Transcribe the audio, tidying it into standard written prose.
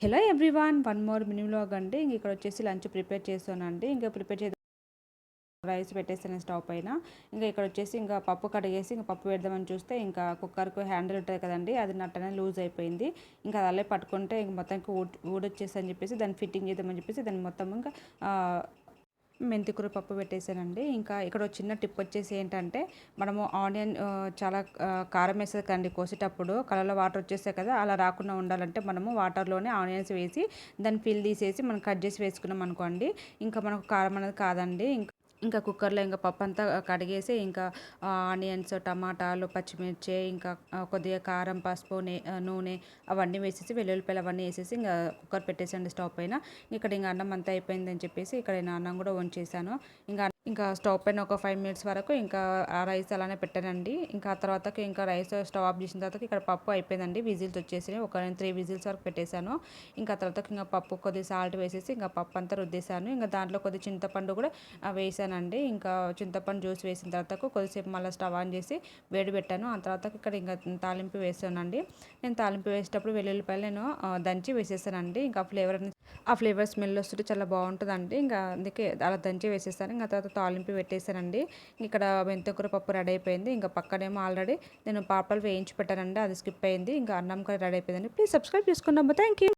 Hello everyone, one more mini vlog అండి. ఇక్కడ వచ్చేసి లంచ్ ప్రిపేర్ చేస్తానండి. ఇంకా ప్రిపేర్ చేద్దాం, రైస్ పెట్టేస్తాను స్టవ్ పైన. ఇంకా ఇక్కడ వచ్చేసి ఇంకా పప్పు కడిగేసి ఇంకా పప్పు పెడదామని చూస్తే ఇంకా కుక్కర్కు హ్యాండిల్ ఉంటుంది కదండి, అది నట్టనే లూజ్ అయిపోయింది. ఇంకా అది అలా పట్టుకుంటే ఇంక మొత్తానికి ఊడొచ్చేసి అని చెప్పేసి దాన్ని ఫిట్టింగ్ చేద్దామని చెప్పేసి దాన్ని మొత్తం ఇంకా మెంతికూర పప్పు పెట్టేశానండి. ఇంకా ఇక్కడ ఒక చిన్న టిప్ వచ్చేసి ఏంటంటే, మనము ఆనియన్ చాలా కారం వేస్తుంది కదండి కోసేటప్పుడు, కలర్లో వాటర్ వచ్చేస్తాయి కదా, అలా రాకుండా ఉండాలంటే మనము వాటర్లోనే ఆనియన్స్ వేసి దాన్ని పిల్ తీసేసి మనం కట్ చేసి వేసుకున్నాం అనుకోండి, ఇంకా మనకు కారం అనేది కాదండి. ఇంకా కుక్కర్లో ఇంకా పప్పు అంతా కడిగేసి ఇంకా ఆనియన్స్, టమాటాలు, పచ్చిమిర్చి, ఇంకా కొద్దిగా కారం, పసుపు, నూనె అవన్నీ వేసేసి వెల్లుల్లిపాయలు అవన్నీ వేసేసి ఇంకా కుక్కర్ పెట్టేసండి స్టవ్ పైన. ఇక్కడ ఇంకా అన్నం అంతా అయిపోయిందని చెప్పేసి ఇక్కడ నేను అన్నం కూడా వంచేసాను. ఇంకా స్టవ్ పైన ఒక 5 మినిట్స్ వరకు ఇంకా ఆ రైస్ అలానే పెట్టానండి. ఇంకా ఆ తర్వాతకి ఇంకా రైస్ స్టవ్ ఆఫ్ చేసిన తర్వాత ఇక్కడ పప్పు అయిపోయిందండి. విజిల్స్ వచ్చేసినాయి, ఒక 3 విజిల్స్ వరకు పెట్టేశాను. ఇంకా తర్వాత ఇంకా పప్పు కొద్దిగా సాల్ట్ వేసేసి ఇంకా పప్పు అంతా రుద్దేశాను. ఇంకా దాంట్లో కొద్దిగా చింతపండు కూడా వేసానండి. ఇంకా చింతపండు జ్యూస్ వేసిన తర్వాత కొద్దిసేపు మళ్ళీ స్టవ్ ఆన్ చేసి వేడి పెట్టాను. ఆ తర్వాత ఇక్కడ ఇంకా తాలింపు వేసానండి. నేను తాలింపు వేసేటప్పుడు వెల్లుల్లిపాయలు నేను దంచి వేసేసానండి. ఇంకా ఆ ఫ్లేవర్ స్మెల్ వస్తుంటే చాలా బాగుంటుందండి. ఇంకా అందుకే అలా దంచి వేసేసాను. ఇంకా తర్వాత తాలింపు పెట్టేశానండి. ఇక్కడ మెంతికూర పప్పు రెడీ అయిపోయింది. ఇంకా పక్కనేమో ఆల్రెడీ నేను పాపలు వేయించి పెట్టానండి, అది స్కిప్ అయింది. ఇంకా అన్నం కూడా రెడీ అయిపోయిందండి. ప్లీజ్ సబ్స్క్రైబ్ చేసుకున్నాము. Thank you.